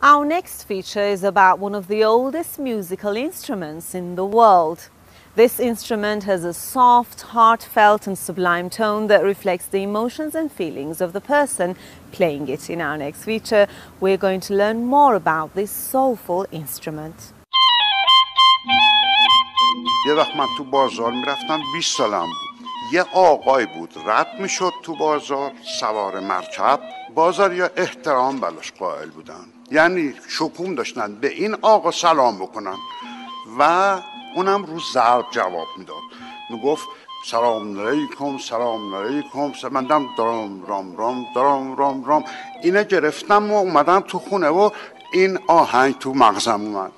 Our next feature is about one of the oldest musical instruments in the world. This instrument has a soft, heartfelt and sublime tone that reflects the emotions and feelings of the person playing it. In our next feature, we're going to learn more about this soulful instrument. یه وقت من تو بازار میرفتم 20 سالم بود. یه آقای بود رد میشد تو بازار سوار مرکب. بازاریا احترام بلاش قائل بودن. یعنی شکوم داشتن به این آقا سلام بکنن و اونم رو ضرب جواب میداد. میگفت سلام علیکم سلام علیکم. من دم درام رام رام درام رام رام اینه گرفتم و اومدم تو خونه و این آهنگ تو مغزم اومد.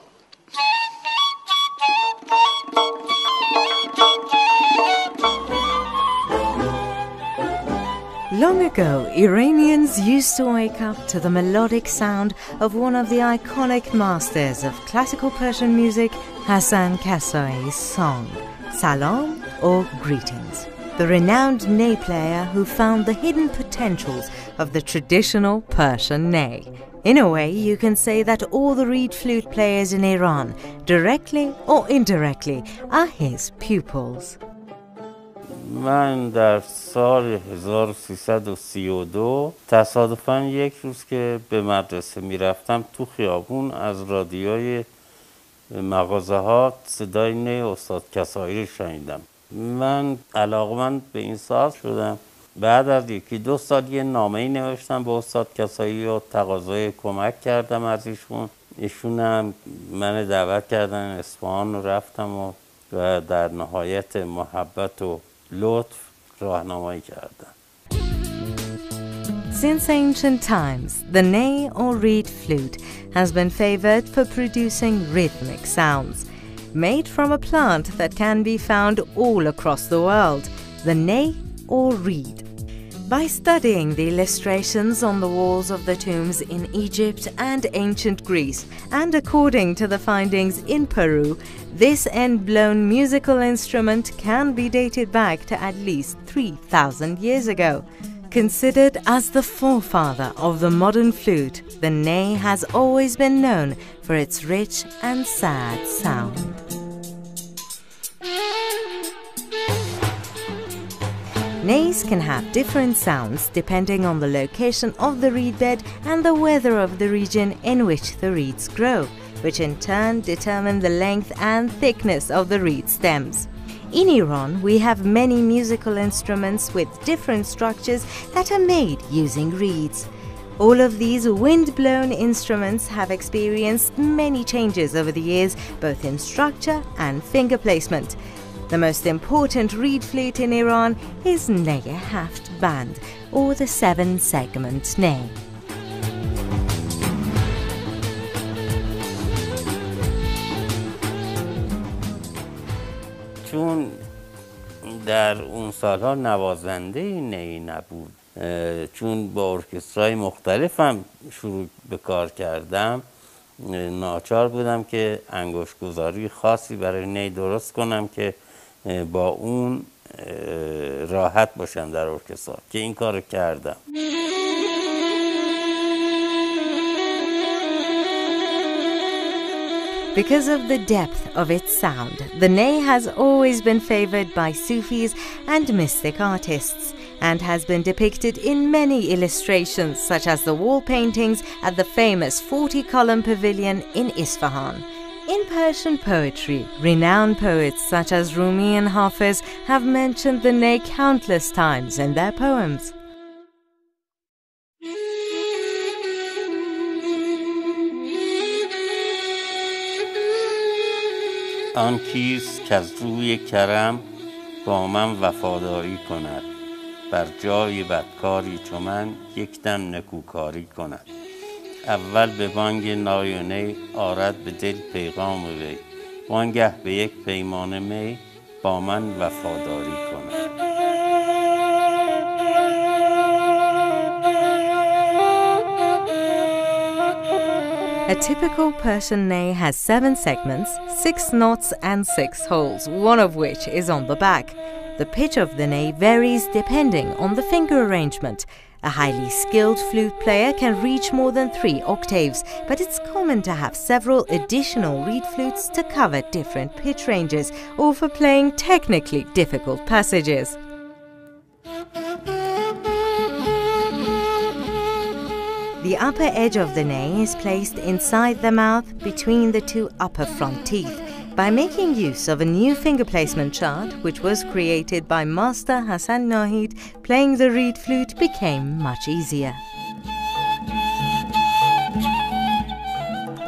Long ago, Iranians used to wake up to the melodic sound of one of the iconic masters of classical Persian music, Hasan Kasai's song, Salam or Greetings. The renowned ney player who found the hidden potentials of the traditional Persian ney. In a way, you can say that all the reed flute players in Iran, directly or indirectly, are his pupils. من در سال 1332 تصادفاً یک روز که به مدرسه میرفتم تو خیابون از رادیوی مغازه ها صدای نی استاد کسایی رو شنیدم. من علاقمند به این ساز شدم. بعد از یکی دو سال یه نامه‌ای نوشتم به استاد کسایی و تقاضای کمک کردم از ایشون هم من دعوت کردن اصفهان رو رفتم و در نهایت محبت و لطف راهنمایی کردن. Since ancient times, the ney or reed flute has been favored for producing rhythmic sounds. Made from a plant that can be found all across the world, the ney or reed. By studying the illustrations on the walls of the tombs in Egypt and ancient Greece, and according to the findings in Peru, this end-blown musical instrument can be dated back to at least 3,000 years ago. Considered as the forefather of the modern flute, the ney has always been known for its rich and sad sound. Neys can have different sounds depending on the location of the reed bed and the weather of the region in which the reeds grow, which in turn determine the length and thickness of the reed stems. In Iran, we have many musical instruments with different structures that are made using reeds. All of these wind-blown instruments have experienced many changes over the years, both in structure and finger placement. The most important reed flute in Iran is Ney Haft Band, or the 7-segment ney. چون در اون سالها نوازنده نی نبود، چون با ارکسترای مختلفم شروع به کار کردم، ناچار بودم که انگشت‌گذاری خاصی برای نی درست کنم که با اون راحت باشم در ارکسترا، که این کارو کردم. Because of the depth of its sound, the ney has always been favored by Sufis and mystic artists, and has been depicted in many illustrations such as the wall paintings at the famous 40-column pavilion in Isfahan. In Persian poetry, renowned poets such as Rumi and Hafiz have mentioned the ney countless times in their poems. آن کیست که از روی کرم با من وفاداری کند، بر جای بدکاری چو من یک دم نکوکاری کند. اول به بانگ نای و نی آرد به دل پیغام وی، وانگه به یک پیمانه می با من وفاداری کند. A typical Persian ney has 7 segments, 6 knots and 6 holes, one of which is on the back. The pitch of the ney varies depending on the finger arrangement. A highly skilled flute player can reach more than 3 octaves, but it's common to have several additional reed flutes to cover different pitch ranges or for playing technically difficult passages. The upper edge of the ney is placed inside the mouth between the 2 upper front teeth. By making use of a new finger placement chart, which was created by Master Hasan Nahid, playing the reed flute became much easier.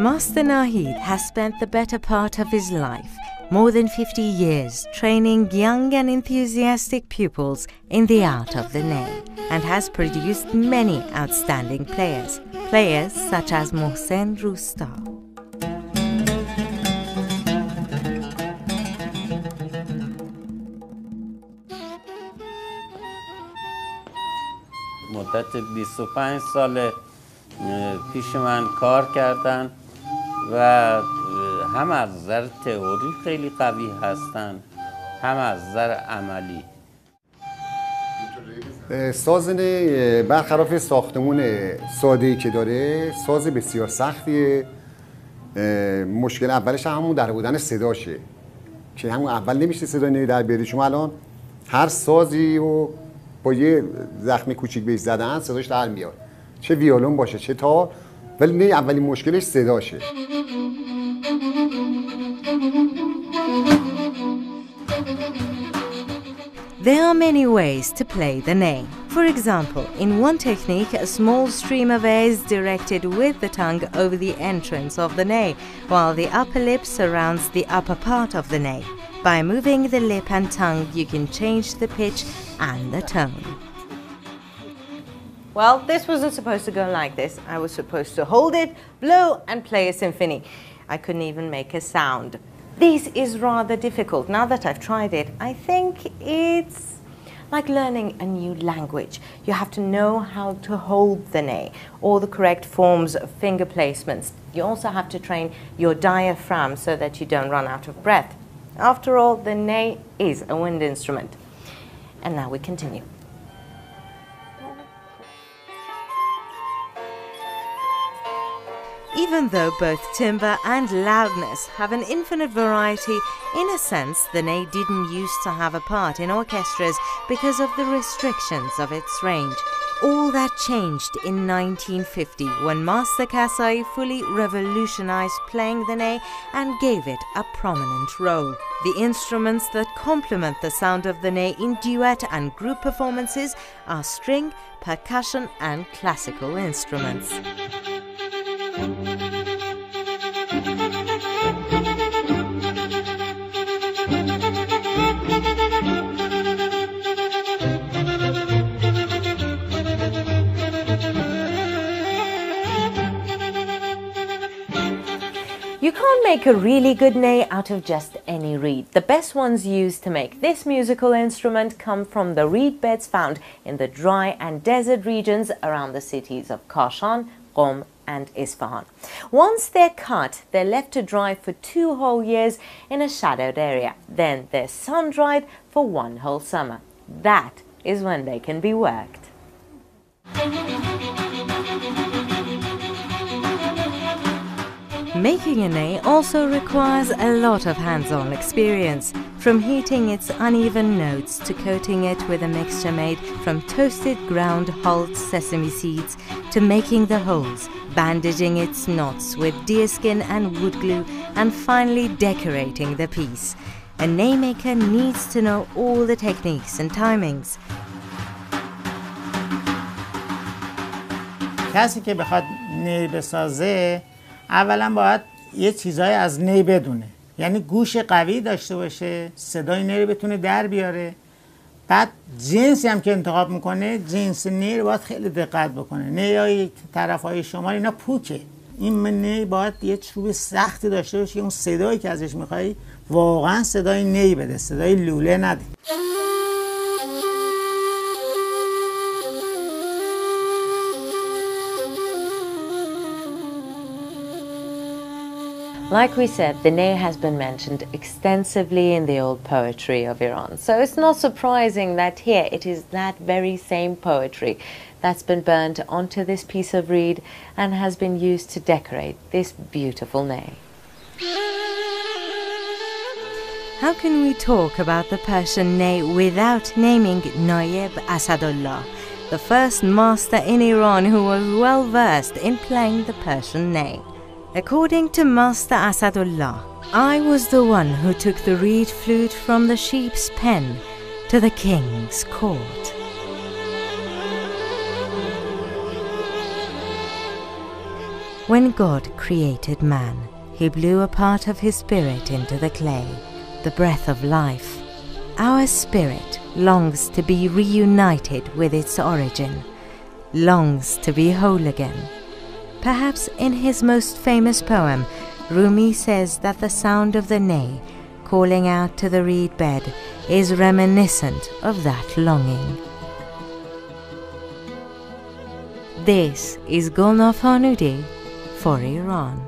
Master Nahid has spent the better part of his life, more than 50 years, training young and enthusiastic pupils in the art of the ney, and has produced many outstanding players such as Mohsen Rusta. مدت 25 سال پیش من کار کردن و هم از نظر تئوری خیلی قوی هستن، هم از نظر عملی. ساز نی برخلاف ساختمون ساده‌ای که داره، ساز بسیار سختیه. مشکل اولش همون در بودن صداشه که همون اول نمیشه صدای نی در بیاری. شما الان هر سازی رو با یه زخم کوچیک بهش زدن صداش در میاد، چه ویولون باشه چه تار، ولی نی اولین مشکلش صداشه. There are many ways to play the ney. For example, in one technique, a small stream of air is directed with the tongue over the entrance of the ney, while the upper lip surrounds the upper part of the ney. By moving the lip and tongue, you can change the pitch and the tone. Well, this wasn't supposed to go like this. I was supposed to hold it, blow, and play a symphony. I couldn't even make a sound. This is rather difficult. Now that I've tried it, I think it's like learning a new language. You have to know how to hold the ney, all the correct forms of finger placements. You also have to train your diaphragm so that you don't run out of breath. After all, the ney is a wind instrument. And now we continue. Even though both timbre and loudness have an infinite variety, in a sense the ney didn't used to have a part in orchestras because of the restrictions of its range. All that changed in 1950 when Master Kasai fully revolutionized playing the ney and gave it a prominent role. The instruments that complement the sound of the ney in duet and group performances are string, percussion and classical instruments. You can't make a really good ney out of just any reed. The best ones used to make this musical instrument come from the reed beds found in the dry and desert regions around the cities of Kashan, Qom and Isfahan. Once they're cut, they're left to dry for 2 whole years in a shadowed area. Then they're sun-dried for 1 whole summer. That is when they can be worked. Making a ney also requires a lot of hands-on experience, from heating its uneven notes to coating it with a mixture made from toasted ground hulled sesame seeds to making the holes, bandaging its knots with deerskin and wood glue, and finally decorating the piece. A ney maker needs to know all the techniques and timings. کسی که بخواد نی بسازه اولا باید یه چیزای از نی بدونه، یعنی گوش قوی داشته باشه، صدای نی رو بتونه در بیاره. بعد جنسی هم که انتخاب میکنه، جنس نی رو باید خیلی دقت بکنه. نیای طرفای شمال اینا پوکه، این نی باید یه چوب سختی داشته باشه که اون صدایی که ازش میخوای واقعا صدای نی بده، صدای لوله نده. Like we said, the ney has been mentioned extensively in the old poetry of Iran. So it's not surprising that here it is that very same poetry that's been burnt onto this piece of reed and has been used to decorate this beautiful ney. How can we talk about the Persian ney without naming Nayeb Asadullah, the first master in Iran who was well versed in playing the Persian ney? According to Master Asadullah, I was the one who took the reed flute from the sheep's pen to the king's court. When God created man, he blew a part of his spirit into the clay, the breath of life. Our spirit longs to be reunited with its origin, longs to be whole again. Perhaps in his most famous poem, Rumi says that the sound of the ney calling out to the reed bed is reminiscent of that longing. This is Gulnaz Hanudi for Iran.